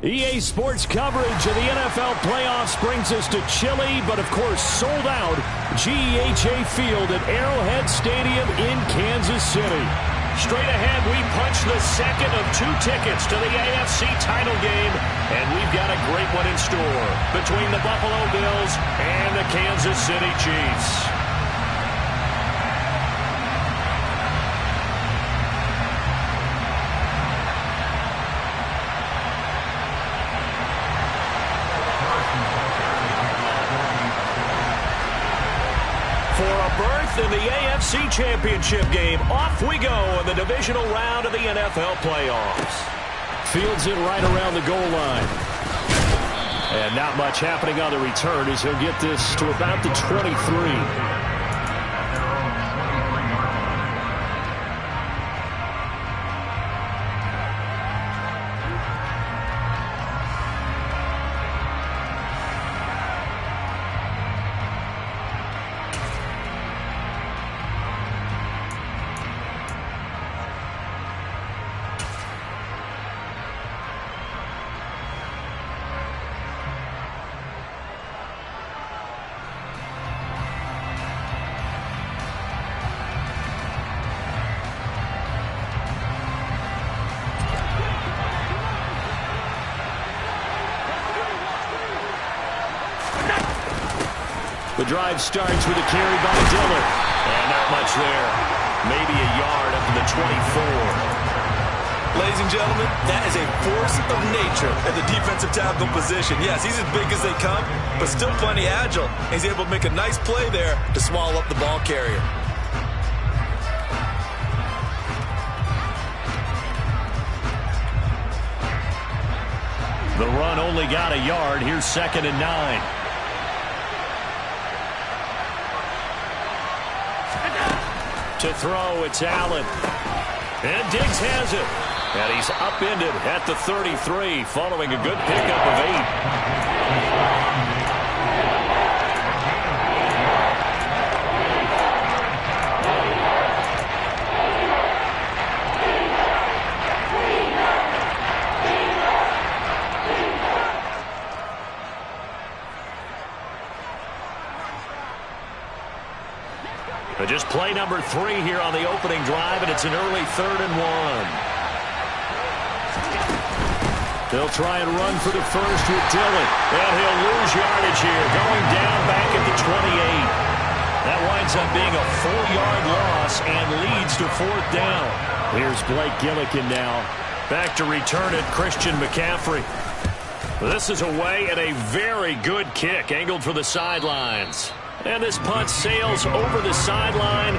EA Sports coverage of the NFL playoffs brings us to chilly, but of course sold out, GEHA Field at Arrowhead Stadium in Kansas City. Straight ahead, we punch the second of 2 tickets to the AFC title game, and we've got a great one in store between the Buffalo Bills and the Kansas City Chiefs. In the AFC Championship game, off we go in the divisional round of the NFL playoffs. Fields it right around the goal line. And not much happening on the return as he'll get this to about the 23. The drive starts with a carry by Dillon. And not much there. Maybe a yard up to the 24. Ladies and gentlemen, that is a force of nature at the defensive tackle position. Yes, he's as big as they come, but still plenty agile. He's able to make a nice play there to swallow up the ball carrier. The run only got a yard. Here's 2nd and 9. To throw, it's Allen. And Diggs has it. And he's upended at the 33, following a good pickup of 8. Just play number 3 here on the opening drive, and it's an early 3rd and 1. They'll try and run for the first with Dillon, and he'll lose yardage here, going down back at the 28. That winds up being a 4-yard loss and leads to 4th down. Here's Blake Gillikin now, back to return it, Christian McCaffrey. This is away and a very good kick, angled for the sidelines. And this punt sails over the sideline,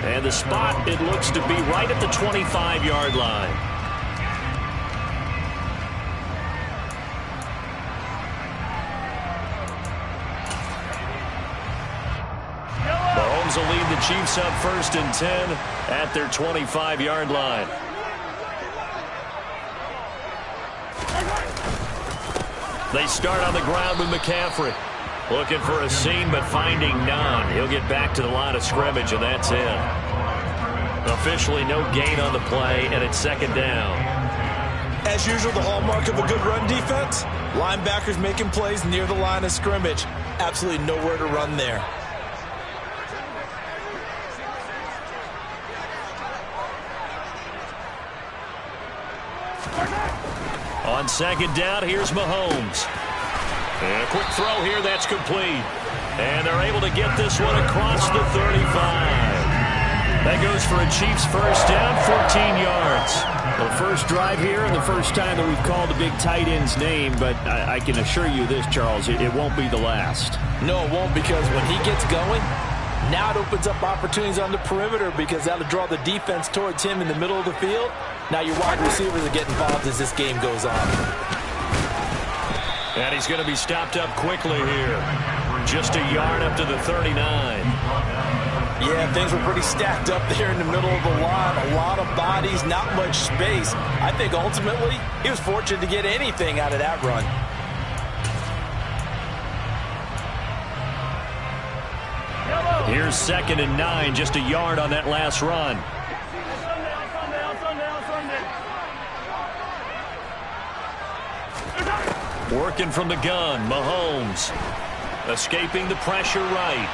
and the spot, it looks to be right at the 25-yard line. Mahomes will lead the Chiefs up 1st and 10 at their 25-yard line. They start on the ground with McCaffrey. Looking for a seam, but finding none. He'll get back to the line of scrimmage, and that's it. Officially no gain on the play, and it's 2nd down. As usual, the hallmark of a good run defense, linebackers making plays near the line of scrimmage. Absolutely nowhere to run there. On 2nd down, here's Mahomes. And a quick throw here, that's complete. And they're able to get this one across the 35. That goes for a Chiefs first down, 14 yards. The first drive here and the first time that we've called a big tight end's name, but I can assure you this, Charles, it won't be the last. No, it won't, because when he gets going, now it opens up opportunities on the perimeter because that'll draw the defense towards him in the middle of the field. Now your wide receivers are getting involved as this game goes on. And he's going to be stopped up quickly here. Just a yard up to the 39. Yeah, things were pretty stacked up there in the middle of the line. A lot of bodies, not much space. I think ultimately he was fortunate to get anything out of that run. Here's 2nd and 9, just a yard on that last run. Working from the gun, Mahomes. Escaping the pressure right.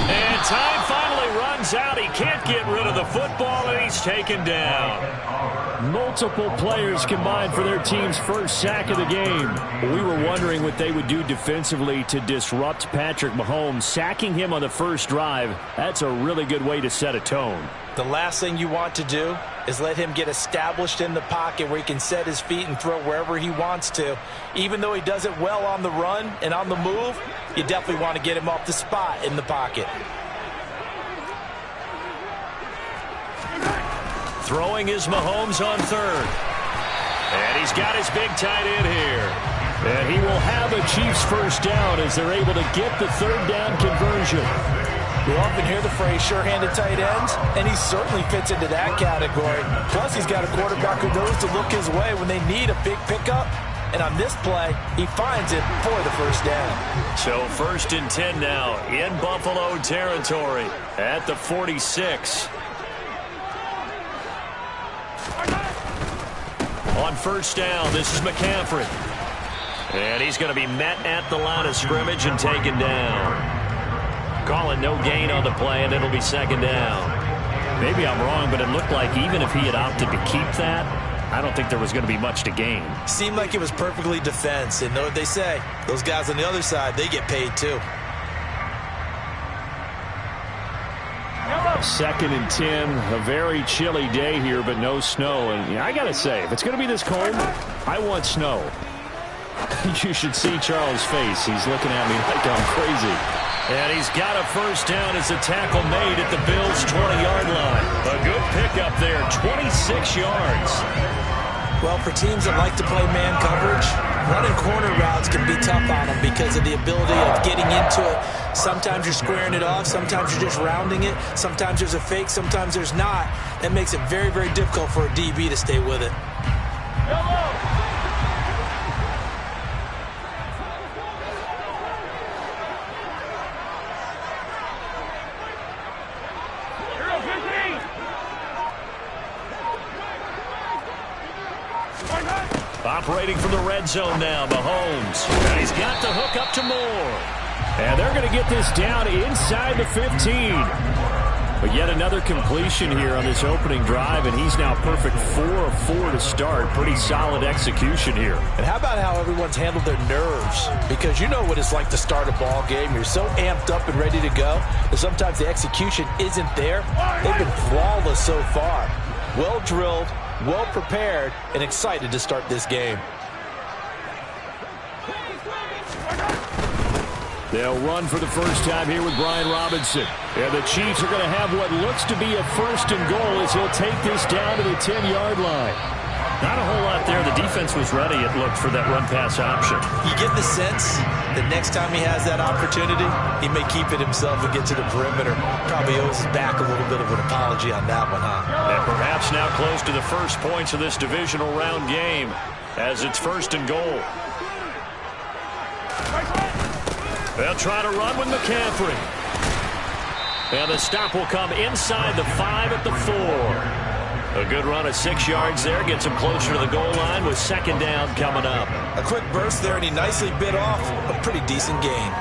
And time finally runs out. He can't get rid of the football, and he's taken down. Multiple players combined for their team's first sack of the game. We were wondering what they would do defensively to disrupt Patrick Mahomes. Sacking him on the first drive, that's a really good way to set a tone. The last thing you want to do is let him get established in the pocket where he can set his feet and throw wherever he wants to. Even though he does it well on the run and on the move, you definitely want to get him off the spot in the pocket. Throwing is Mahomes on third. And he's got his big tight end here. And he will have a Chiefs first down as they're able to get the third down conversion. You often hear the phrase sure-handed tight ends, and he certainly fits into that category. Plus, he's got a quarterback who knows to look his way when they need a big pickup. And on this play, he finds it for the first down. So 1st and 10 now in Buffalo territory at the 46. On first down, this is McCaffrey. And he's going to be met at the line of scrimmage and taken down. Calling no gain on the play, and it'll be 2nd down. Maybe I'm wrong, but it looked like even if he had opted to keep that, I don't think there was going to be much to gain. Seemed like it was perfectly defense. And know what they say, those guys on the other side, they get paid too. 2nd and 10, a very chilly day here, but no snow. And I got to say, if it's going to be this cold, I want snow. You should see Charles' face. He's looking at me like I'm crazy. And he's got a first down as the tackle made at the Bills' 20-yard line. A good pickup there, 26 yards. Well, for teams that like to play man coverage, running corner routes can be tough on them because of the ability of getting into it. Sometimes you're squaring it off. Sometimes you're just rounding it. Sometimes there's a fake. Sometimes there's not. That makes it very, very difficult for a DB to stay with it. Operating from the red zone now, Mahomes. And he's got the hook up to Moore. And they're going to get this down inside the 15. But yet another completion here on this opening drive, and he's now perfect 4 of 4 to start. Pretty solid execution here. And how about how everyone's handled their nerves? Because you know what it's like to start a ball game. You're so amped up and ready to go that sometimes the execution isn't there. They've been flawless so far. Well drilled, well prepared, and excited to start this game. They'll run for the first time here with Brian Robinson. And the Chiefs are going to have what looks to be a 1st and goal as he'll take this down to the 10-yard line. Not a whole lot there. The defense was ready, it looked, for that run-pass option. You get the sense that next time he has that opportunity, he may keep it himself and get to the perimeter. Probably owes his back a little bit of an apology on that one, huh? And perhaps now close to the first points of this divisional round game as it's 1st and goal. They'll try to run with McCaffrey. And the stop will come inside the 5 at the 4. A good run of 6 yards there. Gets him closer to the goal line with 2nd down coming up. A quick burst there, and he nicely bit off a pretty decent gain.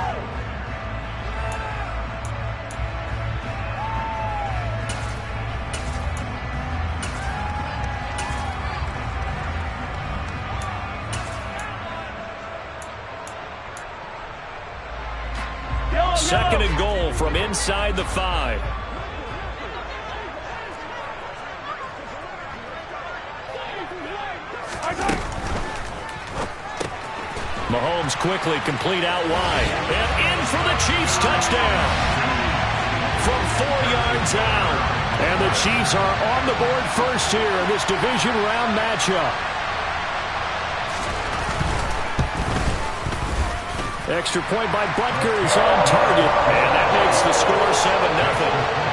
Second and goal from inside the 5. Mahomes quickly complete out wide. And in for the Chiefs touchdown. From 4 yards out. And the Chiefs are on the board first here in this division round matchup. Extra point by Butker is on target. And that makes the score 7-0.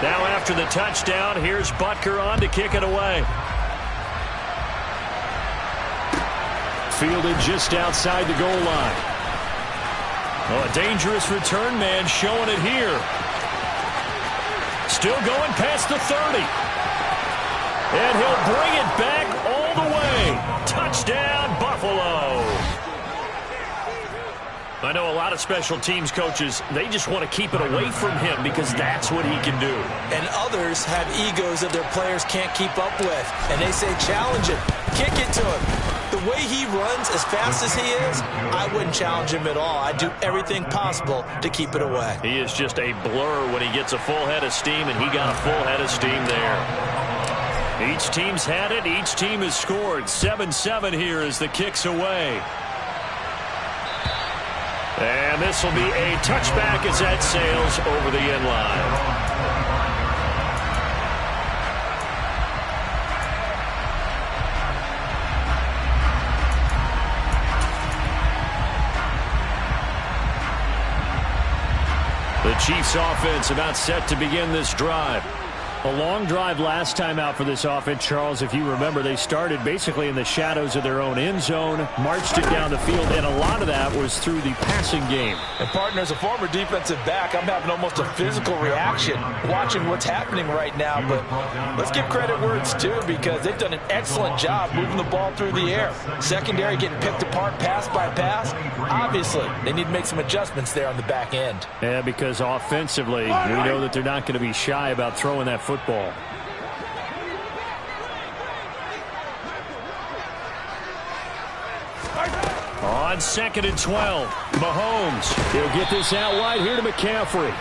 Now after the touchdown, here's Butker on to kick it away. Fielded just outside the goal line. Oh, a dangerous return man showing it here. Still going past the 30. And he'll bring it back all the way. Touchdown, Buffalo. I know a lot of special teams coaches, they just want to keep it away from him because that's what he can do. And others have egos that their players can't keep up with. And they say, challenge him, kick it to him. The way he runs as fast as he is, I wouldn't challenge him at all. I'd do everything possible to keep it away. He is just a blur when he gets a full head of steam, and he got a full head of steam there. Each team's had it. Each team has scored. 7-7 here as the kick's away. And this will be a touchback as that sails over the end line. The Chiefs offense about set to begin this drive. A long drive last time out for this offense, Charles. If you remember, they started basically in the shadows of their own end zone, marched it down the field, and a lot of that was through the passing game. And, partner, as a former defensive back, I'm having almost a physical reaction watching what's happening right now. But let's give credit where it's due because they've done an excellent job moving the ball through the air. Secondary getting picked apart pass by pass. Obviously, they need to make some adjustments there on the back end. Yeah, because offensively, we know that they're not going to be shy about throwing that football. On 2nd and 12, Mahomes. He'll get this out wide here to McCaffrey.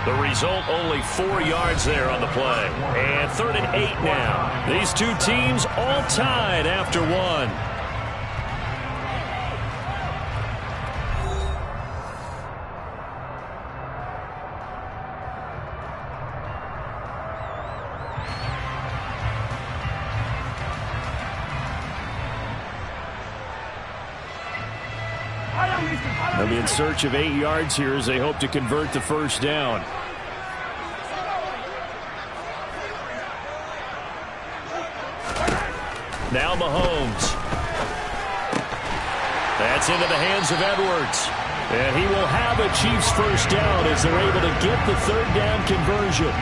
The result, only 4 yards there on the play. And 3rd and 8 now. These two teams all tied after one. They'll be in search of 8 yards here as they hope to convert the first down. Now Mahomes. That's into the hands of Edwards. And he will have a Chiefs first down as they're able to get the 3rd down conversion.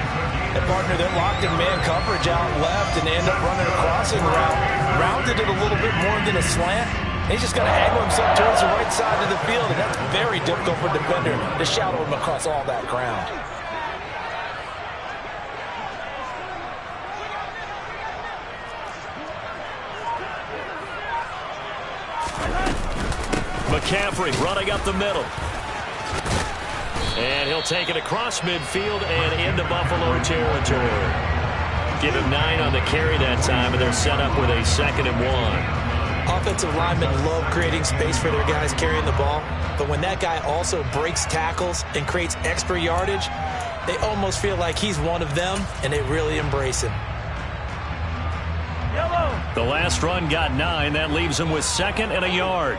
And, partner, they're locked in man coverage out left, and they end up running a crossing route. Rounded it a little bit more than a slant. He's just got to angle himself towards the right side of the field, and that's very difficult for a defender to shadow him across all that ground. McCaffrey running up the middle. And he'll take it across midfield and into Buffalo territory. Give him 9 on the carry that time, and they're set up with a 2nd and 1. Offensive linemen love creating space for their guys carrying the ball, but when that guy also breaks tackles and creates extra yardage, they almost feel like he's one of them, and they really embrace him. The last run got 9. That leaves him with 2nd and a yard.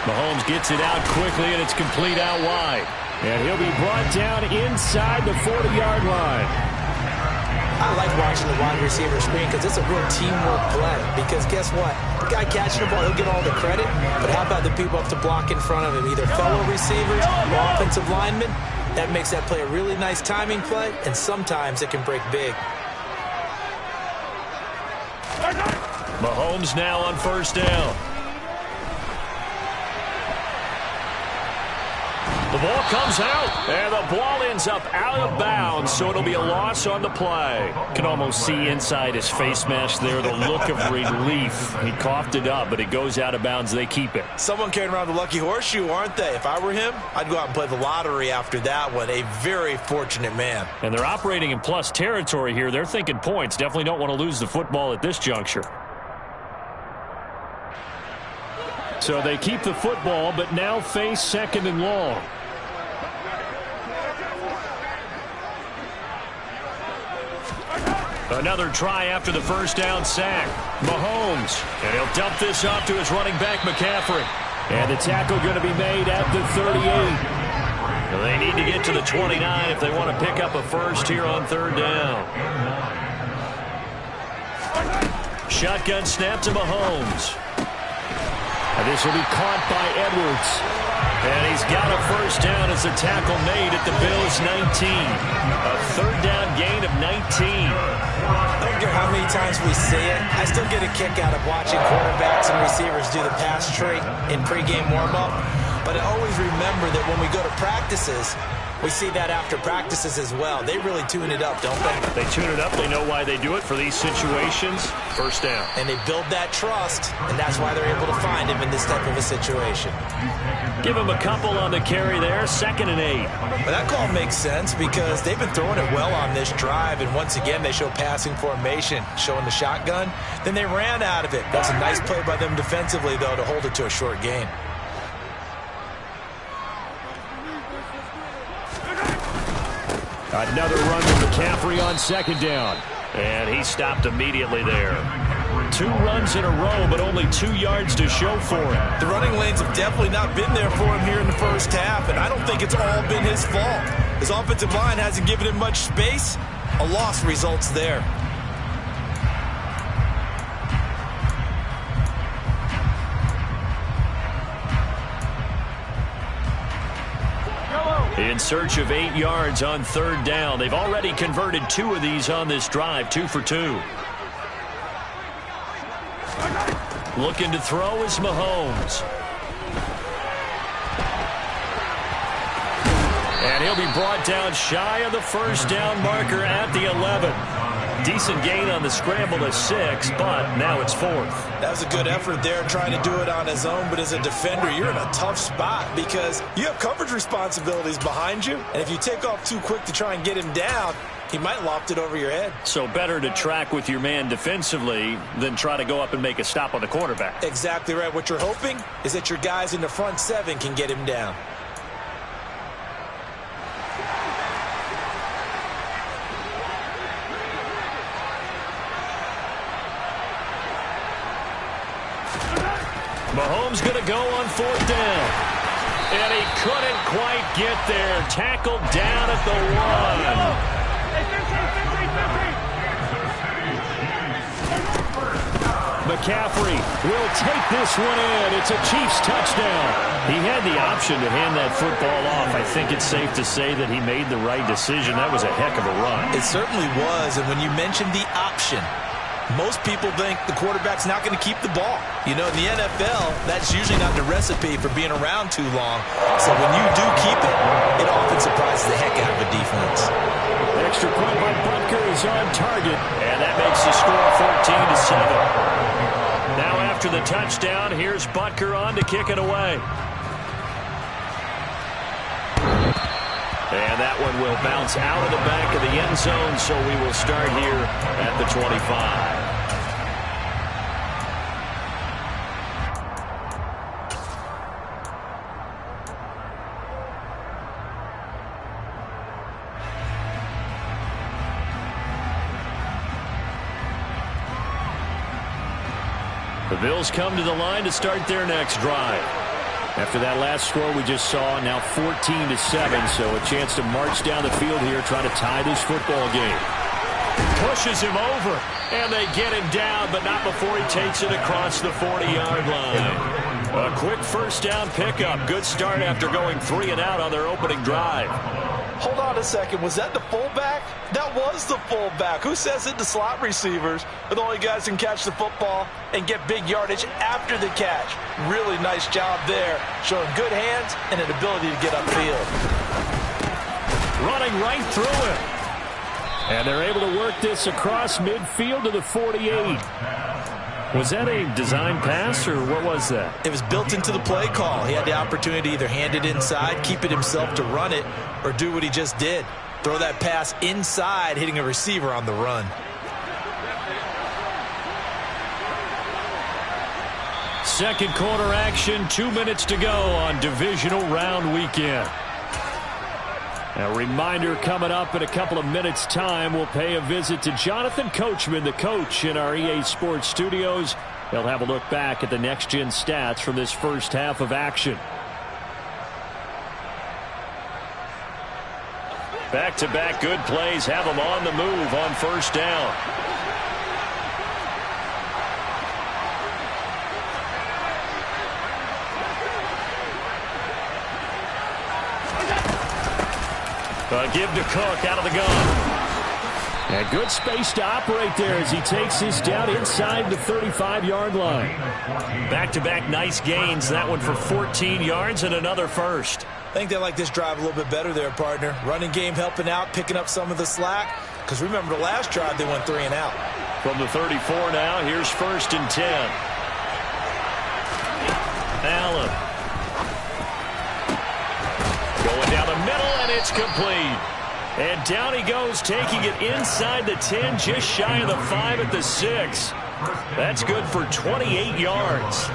Mahomes gets it out quickly, and it's complete out wide. And he'll be brought down inside the 40-yard line. I like watching the wide receiver screen because it's a real teamwork play. Because guess what? The guy catching the ball, he'll get all the credit. But how about the people up to block in front of him? Either fellow receivers or offensive linemen. That makes that play a really nice timing play, and sometimes it can break big. Mahomes now on first down. The ball comes out, and the ball ends up out of bounds, so it'll be a loss on the play. Can almost see inside his face mask there the look of relief. He coughed it up, but it goes out of bounds. They keep it. Someone carrying around the lucky horseshoe, aren't they? If I were him, I'd go out and play the lottery after that one. A very fortunate man. And they're operating in plus territory here. They're thinking points. Definitely don't want to lose the football at this juncture. So they keep the football, but now face 2nd and long. Another try after the first down sack. Mahomes. And he'll dump this off to his running back, McCaffrey. And the tackle going to be made at the 38. They need to get to the 29 if they want to pick up a first here on 3rd down. Shotgun snap to Mahomes. And this will be caught by Edwards. And he's got a first down as the tackle made at the Bills' 19. A third down gain of 19. I don't care how many times we see it. I still get a kick out of watching quarterbacks and receivers do the pass tree in pregame warm-up. But I always remember that when we go to practices, we see that after practices as well. They really tune it up, don't they? They tune it up. They know why they do it for these situations. First down. And they build that trust, and that's why they're able to find him in this type of a situation. Give him a couple on the carry there. 2nd and 8. But that call makes sense because they've been throwing it well on this drive, and once again they show passing formation, showing the shotgun. Then they ran out of it. That's a nice play by them defensively, though, to hold it to a short gain. Another run to McCaffrey on 2nd down. And he stopped immediately there. 2 runs in a row, but only 2 yards to show for it. The running lanes have definitely not been there for him here in the first half, and I don't think it's all been his fault. His offensive line hasn't given him much space. A loss results there. In search of 8 yards on 3rd down. They've already converted 2 of these on this drive, 2 for 2. Looking to throw is Mahomes. And he'll be brought down shy of the first down marker at the 11. Decent gain on the scramble to 6, but now it's 4th. That was a good effort there trying to do it on his own, but as a defender, you're in a tough spot because you have coverage responsibilities behind you, and if you take off too quick to try and get him down, he might loft it over your head. So better to track with your man defensively than try to go up and make a stop on the quarterback. Exactly right. What you're hoping is that your guys in the front 7 can get him down. Mahomes going to go on 4th down. And he couldn't quite get there. Tackled down at the 1. McCaffrey will take this one in. It's a Chiefs touchdown. He had the option to hand that football off. I think it's safe to say that he made the right decision. That was a heck of a run. It certainly was. And when you mentioned the option, most people think the quarterback's not going to keep the ball. You know, in the NFL, that's usually not the recipe for being around too long. So when you do keep it, it often surprises the heck out of a defense. Extra point by Butker is on target, and that makes the score 14-7. Now after the touchdown, here's Butker on to kick it away. And that one will bounce out of the back of the end zone, so we will start here at the 25. The Bills come to the line to start their next drive. After that last score we just saw, now 14-7, so a chance to march down the field here, trying to tie this football game. Pushes him over, and they get him down, but not before he takes it across the 40-yard line. A quick first down pickup. Good start after going 3 and out on their opening drive. Hold on a second. Was that the fullback? That was the fullback. Who says it? The slot receivers are the only guys who can catch the football and get big yardage after the catch. Really nice job there, showing good hands and an ability to get upfield. Running right through it. And they're able to work this across midfield to the 48. Was that a design pass, or what was that? It was built into the play call. He had the opportunity to either hand it inside, keep it himself to run it, or do what he just did. Throw that pass inside, hitting a receiver on the run. Second quarter action, 2 minutes to go on divisional round weekend. A reminder, coming up in a couple of minutes' time, we'll pay a visit to Jonathan Coachman, the coach in our EA Sports studios. They'll have a look back at the next-gen stats from this first half of action. Back-to-back good plays have them on the move on first down. Give to Cook out of the gun. And good space to operate there as he takes this down inside the 35-yard line. Back-to-back nice gains. That one for 14 yards and another first. I think they like this drive a little bit better there, partner. Running game helping out, picking up some of the slack. Because remember the last drive, they went 3 and out. From the 34 now, here's 1st and 10. Allen. Going down the middle, and it's complete. And down he goes, taking it inside the 10, just shy of the 5 at the 6. That's good for 28 yards.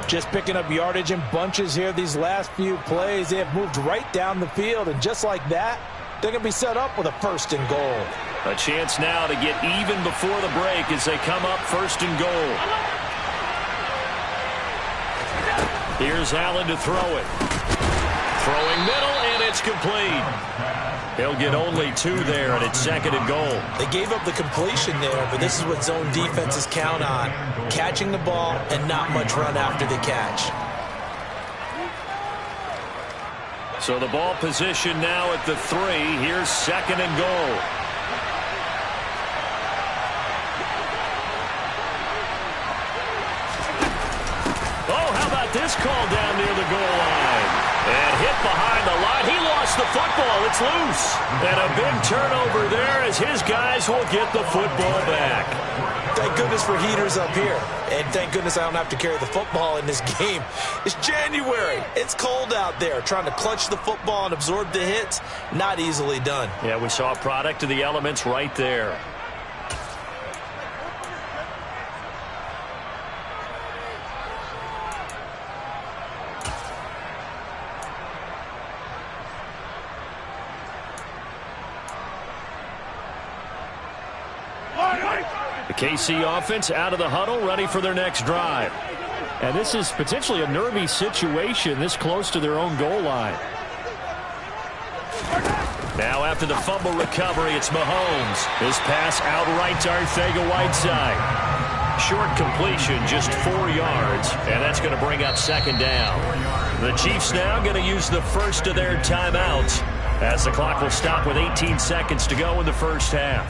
Just picking up yardage in bunches here these last few plays. They have moved right down the field, and just like that, they're going to be set up with a 1st and goal. A chance now to get even before the break as they come up 1st and goal. Here's Allen to throw it. Throwing middle, and it's complete. He'll get only 2 there, and it's 2nd and goal. They gave up the completion there, but this is what zone defenses count on. Catching the ball and not much run after the catch. So the ball position now at the 3. Here's 2nd and goal. Oh, how about this call down near the goal line? And hit behind the line. He lost the football. It's loose. And a big turnover there as his guys will get the football back. Thank goodness for heaters up here. And thank goodness I don't have to carry the football in this game. It's January. It's cold out there. Trying to clutch the football and absorb the hits, not easily done. Yeah, we saw a product of the elements right there. The KC offense out of the huddle, ready for their next drive. And this is potentially a nervy situation this close to their own goal line. Now after the fumble recovery, it's Mahomes. His pass outright to Arcega-Whiteside. Short completion, just 4 yards, and that's going to bring up 2nd down. The Chiefs now going to use the first of their timeouts as the clock will stop with 18 seconds to go in the first half.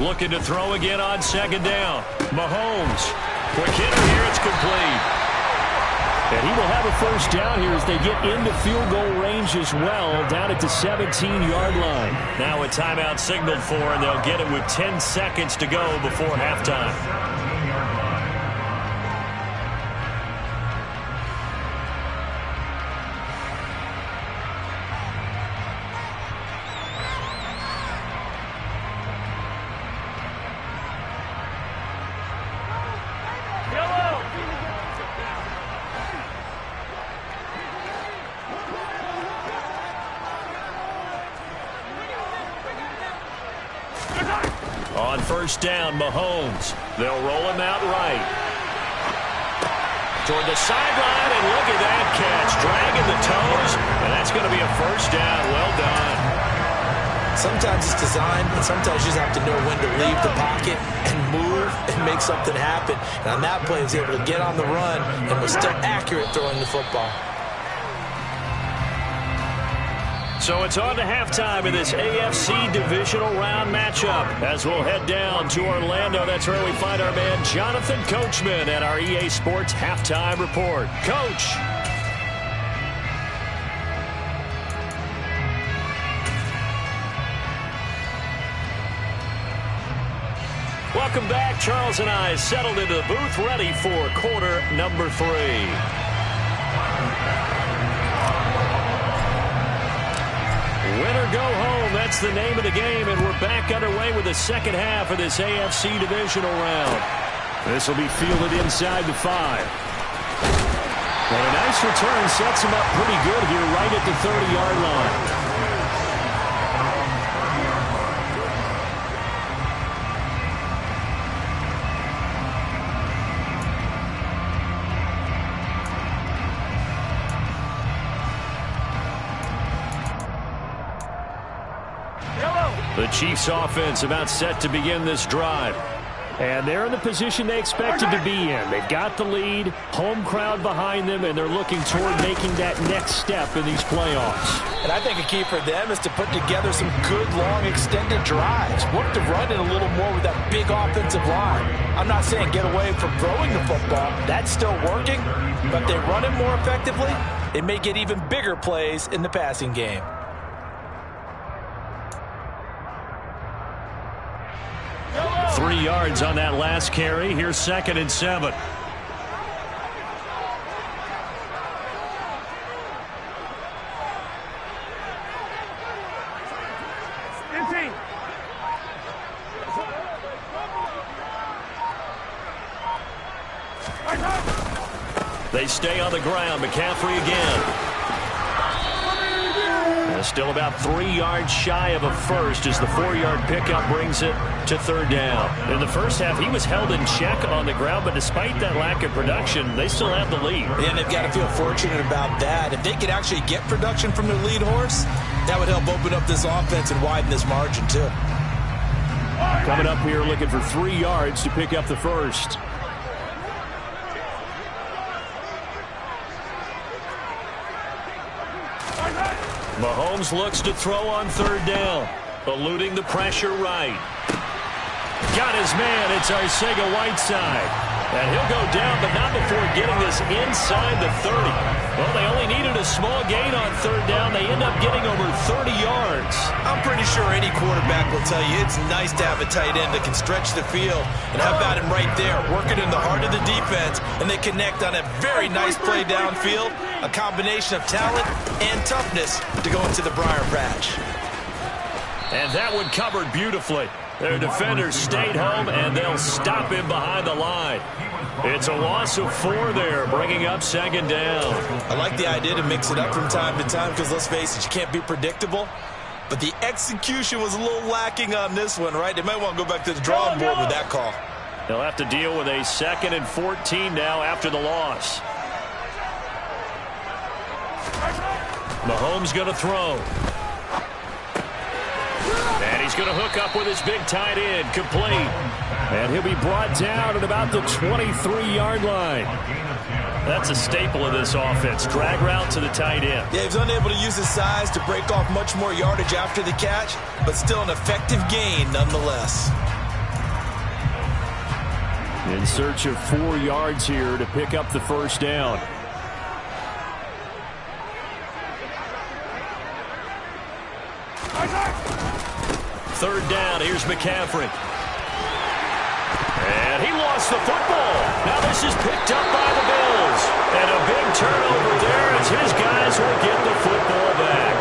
Looking to throw again on 2nd down. Mahomes. Quick hitter here. It's complete. And he will have a first down here as they get into field goal range as well, down at the 17-yard line. Now a timeout signaled for, and they'll get it with 10 seconds to go before halftime. On 1st down, Mahomes. They'll roll him out right. Toward the sideline, and look at that catch. Dragging the toes, and that's going to be a first down. Well done. Sometimes it's designed, and sometimes you just have to know when to leave the pocket and move and make something happen. And on that play, he was able to get on the run and was still accurate throwing the football. So it's on to halftime in this AFC divisional round matchup as we'll head down to Orlando. That's where we find our man Jonathan Coachman at our EA Sports Halftime Report. Coach. Welcome back. Charles and I settled into the booth ready for quarter number 3. Win or go home, that's the name of the game, and we're back underway with the second half of this AFC divisional round. This will be fielded inside the 5. And a nice return sets him up pretty good here right at the 30-yard line. The Chiefs offense about set to begin this drive. And they're in the position they expected to be in. They've got the lead, home crowd behind them, and they're looking toward making that next step in these playoffs. And I think a key for them is to put together some good, long, extended drives. Work to run it a little more with that big offensive line. I'm not saying get away from throwing the football. That's still working. But they run it more effectively, they may get even bigger plays in the passing game. Three yards on that last carry. Here's 2nd and 7. They stay on the ground. McCaffrey again. Still about 3 yards shy of a first as the 4-yard pickup brings it to 3rd down. In the first half, he was held in check on the ground, but despite that lack of production, they still have the lead. And they've got to feel fortunate about that. If they could actually get production from their lead horse, that would help open up this offense and widen this margin, too. Coming up here looking for 3 yards to pick up the first. Mahomes looks to throw on 3rd down. Eluding the pressure right. Got his man. It's Arcega-Whiteside. And he'll go down, but not before getting this inside the 30. Well, they only needed a small gain on 3rd down. They end up getting over 30 yards. I'm pretty sure any quarterback will tell you it's nice to have a tight end that can stretch the field. And how about him right there, working in the heart of the defense, and they connect on a very nice play downfield, a combination of talent and toughness to go into the briar patch. And that one covered beautifully. Their defenders stayed home, and they'll stop him behind the line. It's a loss of 4 there, bringing up 2nd down. I like the idea to mix it up from time to time because, let's face it, you can't be predictable. But the execution was a little lacking on this one, right? They might want to go back to the drawing board with that call. They'll have to deal with a 2nd and 14 now after the loss. Mahomes going to throw. And he's going to hook up with his big tight end, complete. And he'll be brought down at about the 23-yard line. That's a staple of this offense. Drag route to the tight end. Yeah, he was unable to use his size to break off much more yardage after the catch, but still an effective gain nonetheless. In search of 4 yards here to pick up the 1st down. Third down, here's McCaffrey. And he lost the football. Now this is picked up by the Bills. And a big turnover there as his guys will get the football back.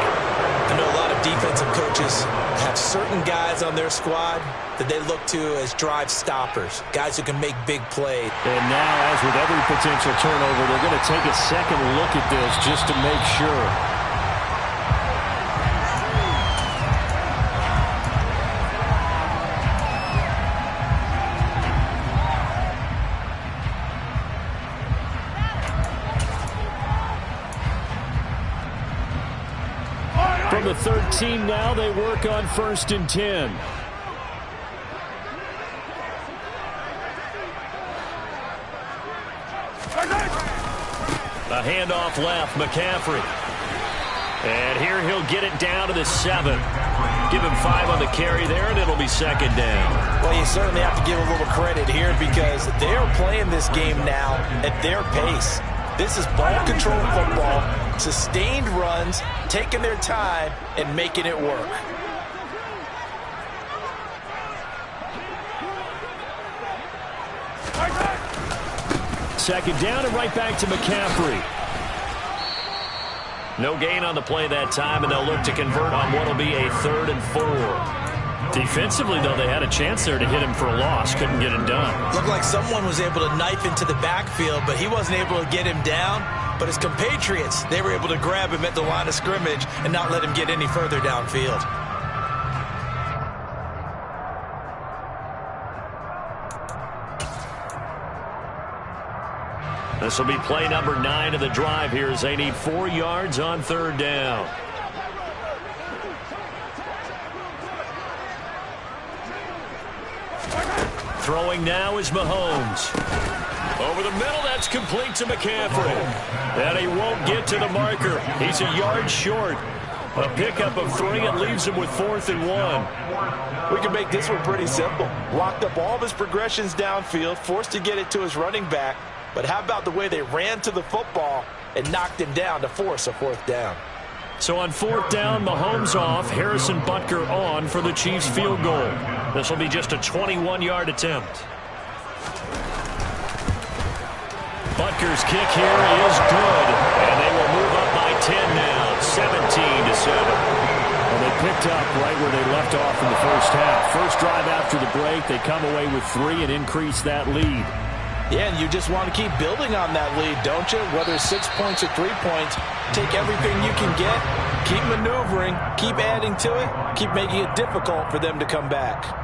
I know a lot of defensive coaches have certain guys on their squad that they look to as drive stoppers, guys who can make big plays. And now, as with every potential turnover, they're going to take a second look at this just to make sure. From the 13 now, they work on 1st and 10. A handoff left, McCaffrey. And here he'll get it down to the 7. Give him 5 on the carry there, and it'll be 2nd down. Well, you certainly have to give a little credit here because they're playing this game now at their pace. This is ball control football, sustained runs, taking their time, and making it work. Second down and right back to McCaffrey. No gain on the play that time, and they'll look to convert on what will be a 3rd and 4. Defensively, though, they had a chance there to hit him for a loss. Couldn't get it done. Looked like someone was able to knife into the backfield, but he wasn't able to get him down. But his compatriots, they were able to grab him at the line of scrimmage and not let him get any further downfield. This will be play number 9 of the drive here as they need 4 yards on 3rd down. Throwing now is Mahomes. Over the middle, that's complete to McCaffrey. And he won't get to the marker. He's a yard short. A pickup of 3 and leaves him with 4th and 1. We can make this one pretty simple. Locked up all of his progressions downfield, forced to get it to his running back. But how about the way they ran to the football and knocked him down to force a 4th down? So on 4th down, Mahomes off, Harrison Butker on for the Chiefs field goal. This will be just a 21-yard attempt. Butker's kick here is good, and they will move up by 10 now, 17-7. And they picked up right where they left off in the first half. First drive after the break, they come away with 3 and increase that lead. Yeah, and you just want to keep building on that lead, don't you? Whether it's 6 points or 3 points, take everything you can get, keep maneuvering, keep adding to it, keep making it difficult for them to come back.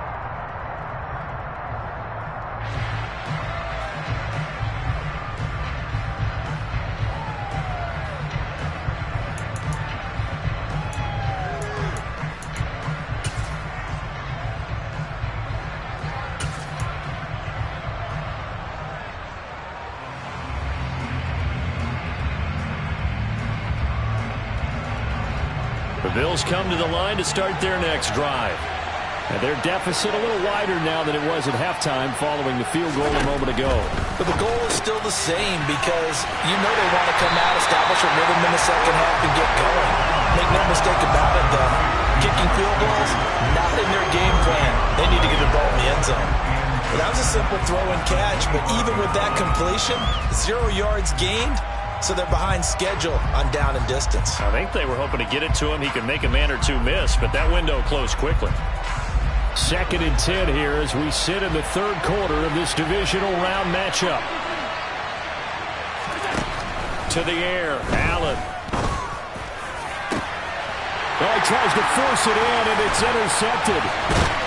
The Bills come to the line to start their next drive. And their deficit a little wider now than it was at halftime following the field goal a moment ago. But the goal is still the same because you know they want to come out, establish a rhythm in the second half, and get going. Make no mistake about it, though. Kicking field goals, not in their game plan. They need to get the ball in the end zone. Well, that was a simple throw and catch, but even with that completion, 0 yards gained. So they're behind schedule on down and distance. I think they were hoping to get it to him. He could make a man or two miss, but that window closed quickly. 2nd and 10 here as we sit in the 3rd quarter of this divisional round matchup. To the air, Allen. Oh, he tries to force it in, and it's intercepted.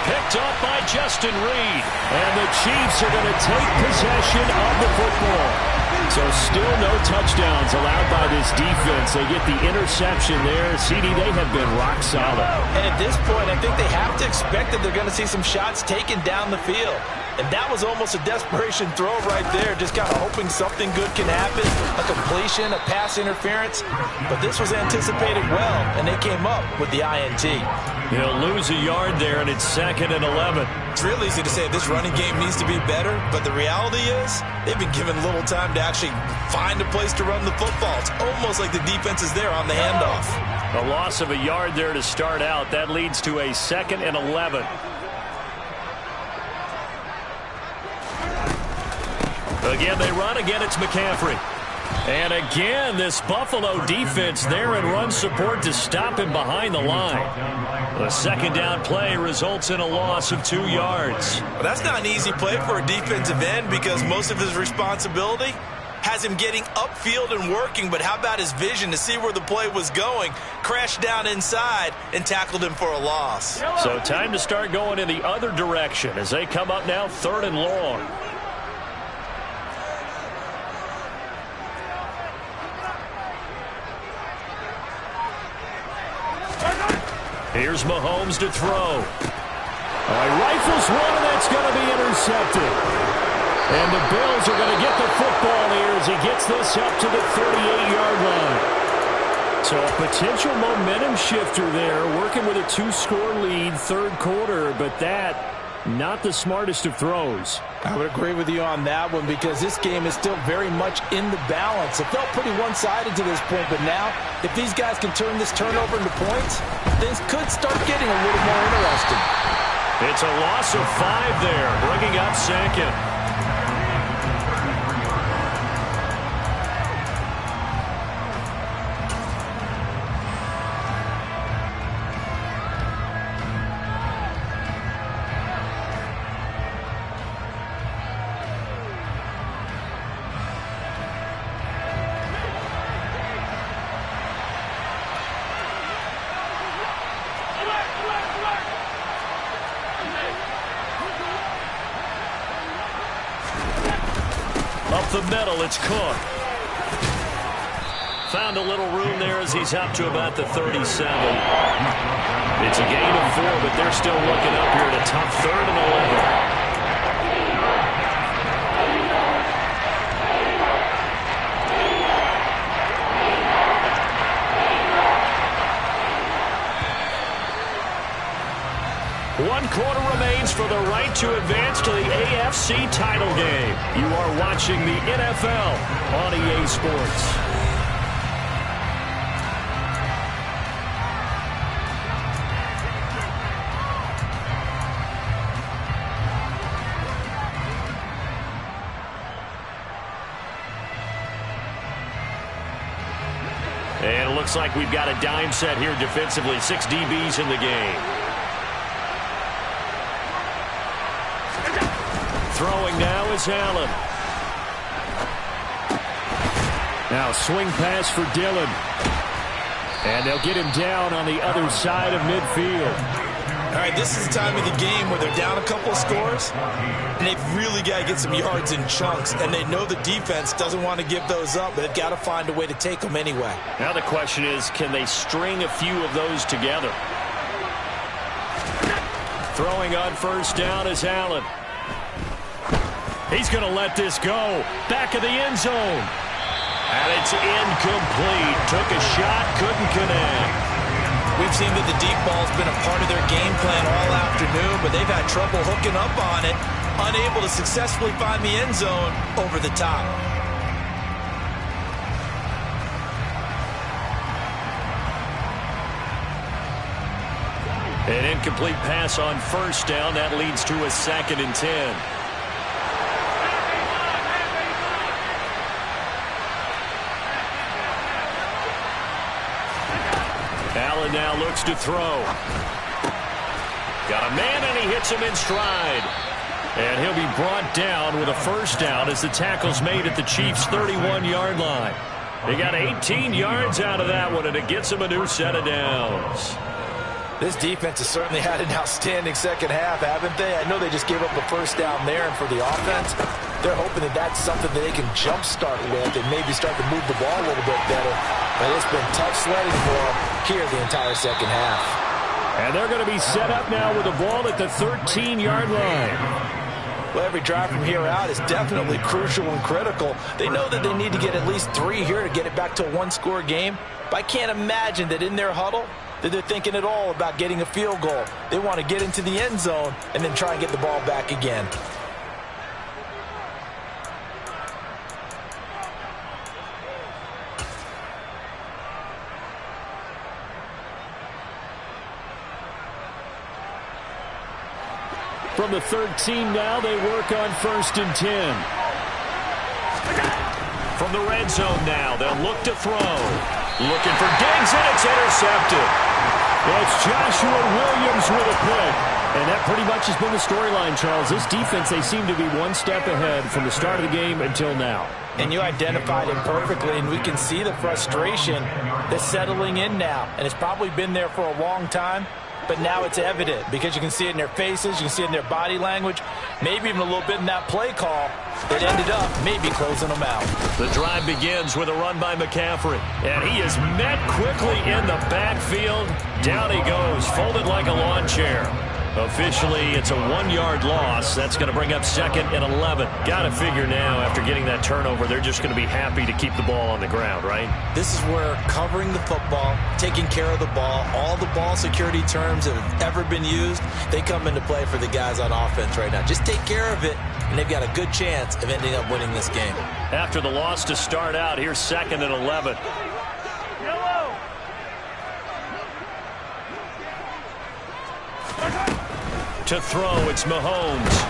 Picked up by Justin Reed. And the Chiefs are going to take possession of the football. So still no touchdowns allowed by this defense. They get the interception there. CD, they have been rock solid. And at this point, I think they have to expect that they're going to see some shots taken down the field. And that was almost a desperation throw right there, just kind of hoping something good can happen, a completion, a pass interference. But this was anticipated well, and they came up with the INT. He'll lose a yard there, and it's 2nd and 11. It's real easy to say this running game needs to be better, but the reality is they've been given little time to actually find a place to run the football. It's almost like the defense is there on the handoff. A loss of a yard there to start out. That leads to a 2nd and 11. Again, they run. Again, it's McCaffrey. And again, this Buffalo defense there in run support to stop him behind the line. The 2nd down play results in a loss of 2 yards. Well, that's not an easy play for a defensive end because most of his responsibility has him getting upfield and working, but how about his vision to see where the play was going, crashed down inside, and tackled him for a loss. So time to start going in the other direction as they come up now 3rd and long. Here's Mahomes to throw. Rifles one, and that's going to be intercepted. And the Bills are going to get the football here as he gets this up to the 38-yard line. So a potential momentum shifter there, working with a 2-score lead, 3rd quarter, but that not the smartest of throws. I would agree with you on that one because this game is still very much in the balance. It felt pretty one-sided to this point, but now if these guys can turn this turnover into points, things could start getting a little more interesting. It's a loss of 5 there, bringing up 2nd. the middle. It's Cook. Found a little room there as he's up to about the 37. It's a gain of 4, but they're still looking up here at a tough 3rd and 11. One quarter remains for the right to advance to the AFC title game. You are watching the NFL on EA Sports. And it looks like we've got a dime set here defensively. 6 DBs in the game. Throwing now is Allen. Now swing pass for Dillon. And they'll get him down on the other side of midfield. All right, this is the time of the game where they're down a couple of scores, and they've really got to get some yards in chunks, and they know the defense doesn't want to give those up, but they've got to find a way to take them anyway. Now the question is, can they string a few of those together? Throwing on first down is Allen. He's going to let this go. Back of the end zone. And it's incomplete. Took a shot, couldn't connect. We've seen that the deep ball's been a part of their game plan all afternoon, but they've had trouble hooking up on it, unable to successfully find the end zone over the top. An incomplete pass on first down. That leads to a 2nd and 10. Allen now looks to throw. Got a man, and he hits him in stride. And he'll be brought down with a first down as the tackle's made at the Chiefs' 31-yard line. They got 18 yards out of that one, and it gets them a new set of downs. This defense has certainly had an outstanding second half, haven't they? I know they just gave up a first down there, and for the offense, they're hoping that that's something that they can jumpstart with and maybe start to move the ball a little bit better. But it's been tough sledding for them here the entire second half. And they're going to be set up now with the ball at the 13-yard line. Well, every drive from here out is definitely crucial and critical. They know that they need to get at least 3 here to get it back to a one-score game. But I can't imagine that in their huddle that they're thinking at all about getting a field goal. They want to get into the end zone and then try and get the ball back again. From the 13 now, they work on 1st and 10. From the red zone now, they'll look to throw. Looking for Diggs, and it's intercepted. It's Joshua Williams with a pick. And that pretty much has been the storyline, Charles. This defense, they seem to be one step ahead from the start of the game until now. And you identified it perfectly, and we can see the frustration that's settling in now. And it's probably been there for a long time. But now it's evident because you can see it in their faces, you can see it in their body language, maybe even a little bit in that play call that ended up maybe closing them out. The drive begins with a run by McCaffrey, and he is met quickly in the backfield. Down he goes, folded like a lawn chair. Officially, it's a 1-yard loss. That's going to bring up 2nd and 11. Got to figure now, after getting that turnover, they're just going to be happy to keep the ball on the ground, right? This is where covering the football, taking care of the ball, all the ball security terms that have ever been used, they come into play for the guys on offense right now. Just take care of it, and they've got a good chance of ending up winning this game. After the loss to start out, here's 2nd and 11. To throw, it's Mahomes.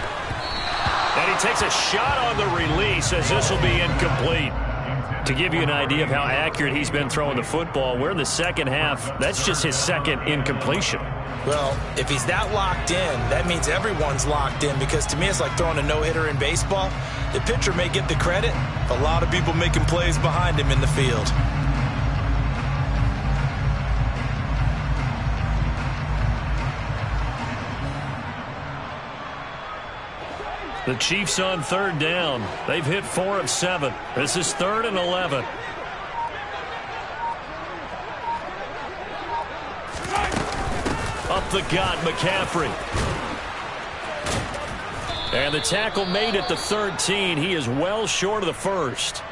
And he takes a shot on the release as this will be incomplete. To give you an idea of how accurate he's been throwing the football, we're in the second half. That's just his 2nd incompletion. Well, if he's that locked in, that means everyone's locked in, because to me it's like throwing a no-hitter in baseball. The pitcher may get the credit, a lot of people making plays behind him in the field. The Chiefs on third down. They've hit 4 of 7. This is 3rd and 11. Up the gut, McCaffrey. And the tackle made at the 13. He is well short of the first.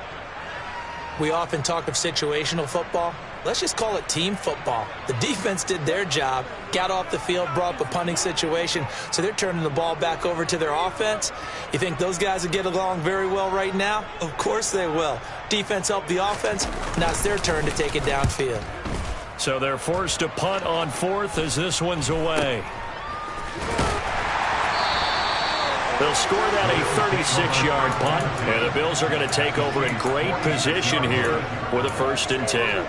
We often talk of situational football. Let's just call it team football. The defense did their job, got off the field, brought up a punting situation, so they're turning the ball back over to their offense. You think those guys will get along very well right now? Of course they will. Defense helped the offense. Now it's their turn to take it downfield. So they're forced to punt on 4th as this one's away. They'll score that a 36-yard punt, and the Bills are going to take over in great position here with a 1st and 10.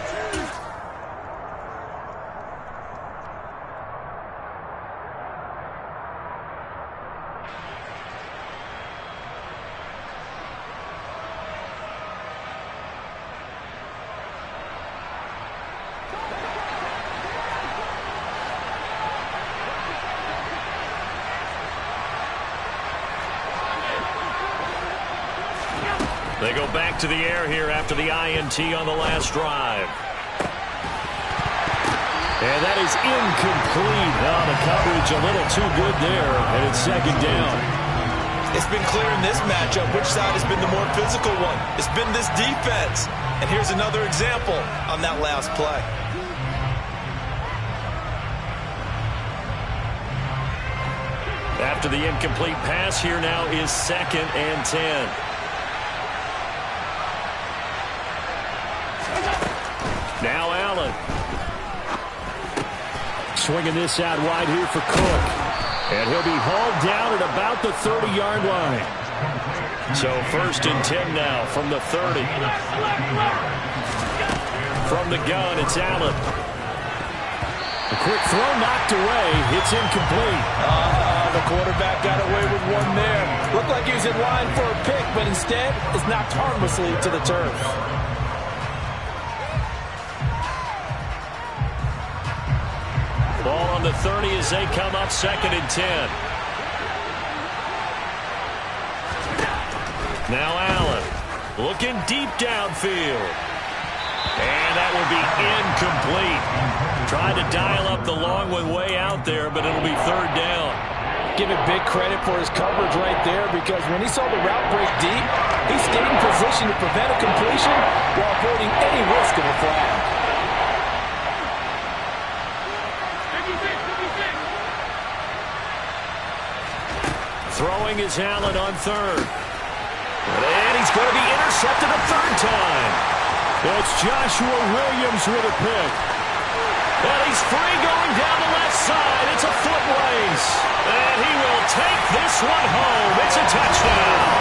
They go back to the air here after the INT on the last drive. And that is incomplete. Oh, the coverage a little too good there, and it's 2nd down. It's been clear in this matchup which side has been the more physical one. It's been this defense. And here's another example on that last play. After the incomplete pass, here now is 2nd and 10. Now Allen. Swinging this out wide here for Cook. And he'll be hauled down at about the 30-yard line. So 1st and 10 now from the 30. From the gun, it's Allen. A quick throw knocked away. It's incomplete. The quarterback got away with one there. Looked like he was in line for a pick, but instead is knocked harmlessly to the turf. Ball on the 30 as they come up 2nd and 10. Now Allen looking deep downfield. And that will be incomplete. Tried to dial up the long one way out there, but it'll be 3rd down. Give it big credit for his coverage right there, because when he saw the route break deep, he stayed in position to prevent a completion while avoiding any risk of a flag. Throwing is Allen on 3rd. And he's going to be intercepted a 3rd time. It's Joshua Williams with a pick. And he's free going down the left side. It's a foot race. And he will take this one home. It's a touchdown.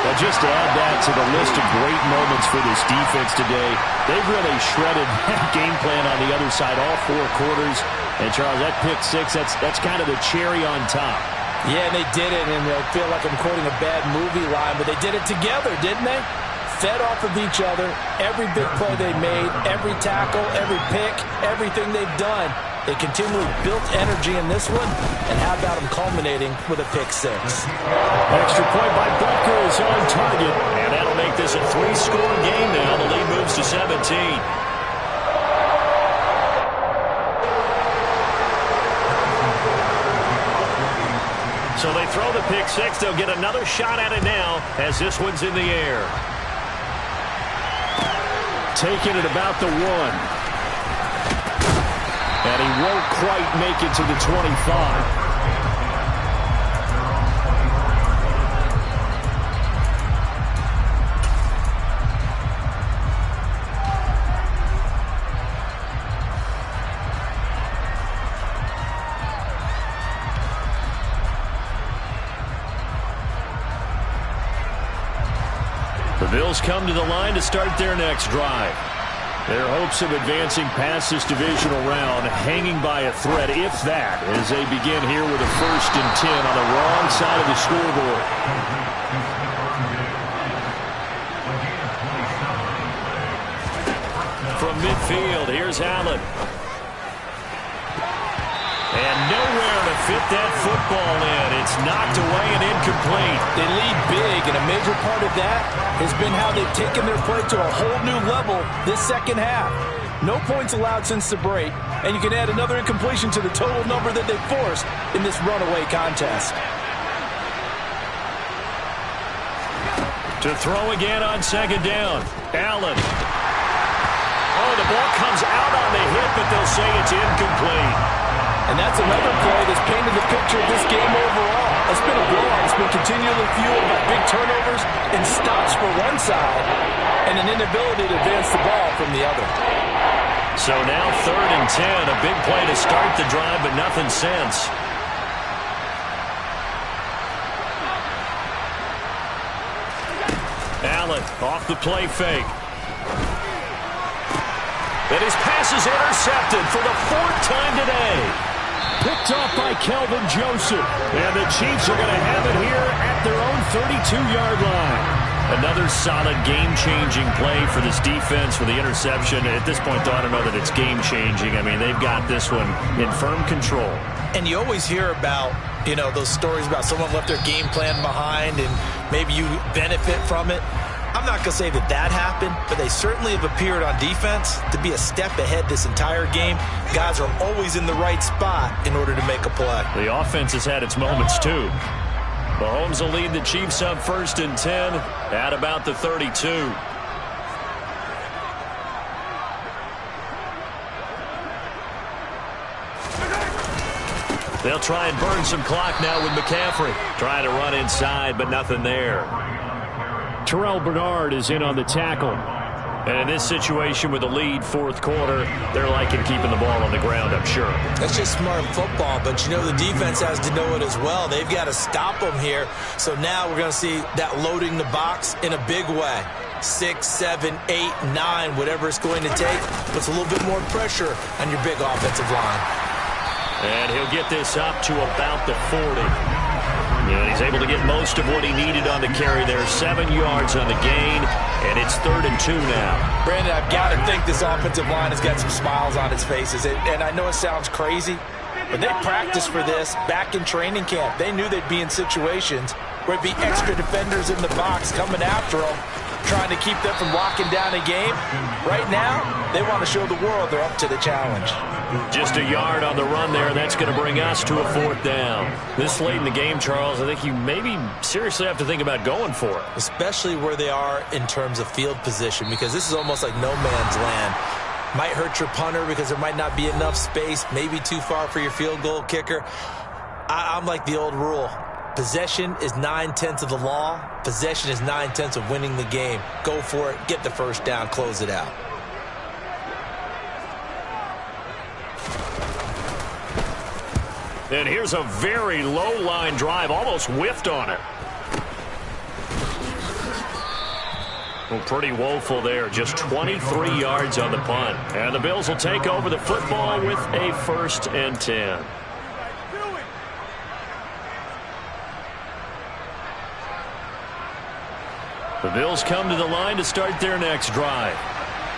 Well, just to add that to the list of great moments for this defense today, they've really shredded that game plan on the other side all 4 quarters. And, Charles, that pick 6, that's kind of the cherry on top. Yeah, and they did it, and I feel like I'm quoting a bad movie line, but they did it together, didn't they? Fed off of each other, every big play they made, every tackle, every pick, everything they've done. They continually built energy in this one, and how about them culminating with a pick 6? Extra point by Butker is on target, and that'll make this a 3-score game now. The lead moves to 17. So they throw the pick 6. They'll get another shot at it now as this one's in the air. Taking it about the 1. And he won't quite make it to the 25. The Bills come to the line to start their next drive. Their hopes of advancing past this divisional round hanging by a thread, if that, as they begin here with a 1st and 10 on the wrong side of the scoreboard. From midfield, here's Allen. And nowhere to fit that football in. It's knocked away and incomplete. They lead big, and a major part of that has been how they've taken their play to a whole new level this second half. No points allowed since the break, and you can add another incompletion to the total number that they forced in this runaway contest. To throw again on second down. Allen. Oh, the ball comes out on the hit, but they'll say it's incomplete. And that's another play that's painted the picture of this game overall. It's been a blowout. It's been continually fueled by big turnovers and stops for one side and an inability to advance the ball from the other. So now 3rd and 10, a big play to start the drive, but nothing since. Allen off the play fake. And his pass is intercepted for the 4th time today. Picked off by Kelvin Joseph. And the Chiefs are going to have it here at their own 32-yard line. Another solid game-changing play for this defense with the interception. At this point, though, I don't know that it's game-changing. I mean, they've got this one in firm control. And you always hear about, you know, those stories about someone left their game plan behind and maybe you benefit from it. I'm not going to say that that happened, but they certainly have appeared on defense to be a step ahead this entire game. Guys are always in the right spot in order to make a play. The offense has had its moments, too. Mahomes will lead the Chiefs up 1st and 10 at about the 32. They'll try and burn some clock now with McCaffrey. Trying to run inside, but nothing there. Terrell Bernard is in on the tackle. And in this situation with the lead, 4th quarter, they're liking keeping the ball on the ground, I'm sure. That's just smart football, but you know the defense has to know it as well. They've got to stop them here. So now we're going to see that loading the box in a big way. 6, 7, 8, 9, whatever it's going to take, puts a little bit more pressure on your big offensive line. And he'll get this up to about the 40. And he's able to get most of what he needed on the carry there. 7 yards on the gain, and it's 3rd and 2 now. Brandon, I've got to think this offensive line has got some smiles on its faces. And I know it sounds crazy, but they practiced for this back in training camp. They knew they'd be in situations where it'd be extra defenders in the box coming after them, trying to keep them from locking down a game. Right now, they want to show the world they're up to the challenge. Just a yard on the run there. That's going to bring us to a 4th down. This late in the game, Charles, I think you maybe seriously have to think about going for it. Especially where they are in terms of field position, because this is almost like no man's land. Might hurt your punter because there might not be enough space, maybe too far for your field goal kicker. I'm like the old rule. Possession is 9/10 of the law. Possession is 9/10 of winning the game. Go for it. Get the first down. Close it out. And here's a very low line drive. Almost whiffed on it. Well, pretty woeful there. Just 23 yards on the punt. And the Bills will take over the football with a 1st and 10. The Bills come to the line to start their next drive.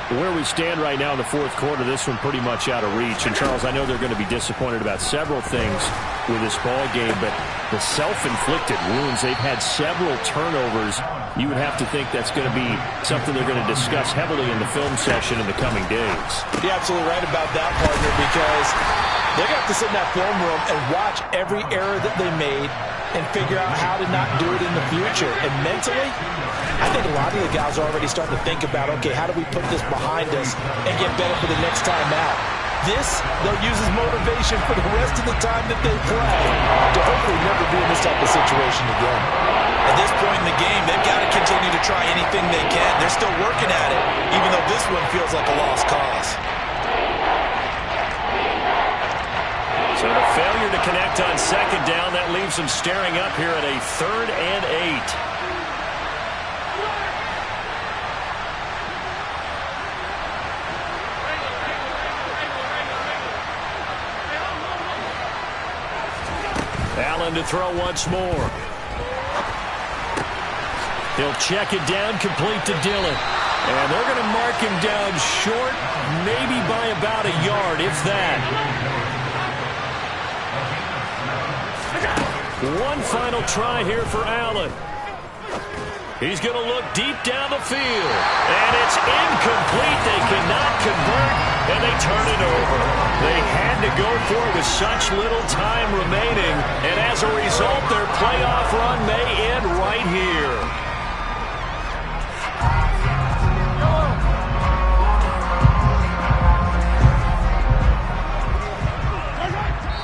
Where we stand right now in the 4th quarter, this one pretty much out of reach. And, Charles, I know they're going to be disappointed about several things with this ball game, but the self-inflicted wounds, they've had several turnovers. You would have to think that's going to be something they're going to discuss heavily in the film session in the coming days. You're absolutely right about that, partner, because they're going to have to sit in that film room and watch every error that they made and figure out how to not do it in the future. And mentally, I think a lot of the guys are already starting to think about, okay, how do we put this behind us and get better for the next time out? This, they'll use as motivation for the rest of the time that they play to hopefully never be in this type of situation again. At this point in the game, they've got to continue to try anything they can. They're still working at it, even though this one feels like a lost cause. So the failure to connect on 2nd down, that leaves them staring up here at a 3rd and 8. Allen to throw once more. He'll check it down, complete to Dillon. And they're going to mark him down short, maybe by about a yard, if that. One final try here for Allen. He's going to look deep down the field. And it's incomplete. They cannot convert, and they turn it over. They had to go for it with such little time remaining. And as a result, their playoff run may end right here.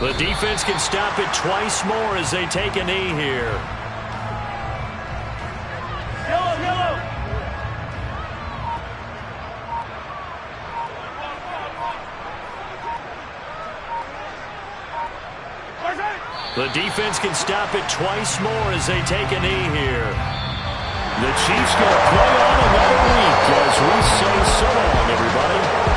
The defense can stop it twice more as they take a knee here. The defense can stop it twice more as they take a knee here. The Chiefs going to play on another week as we say so long, everybody.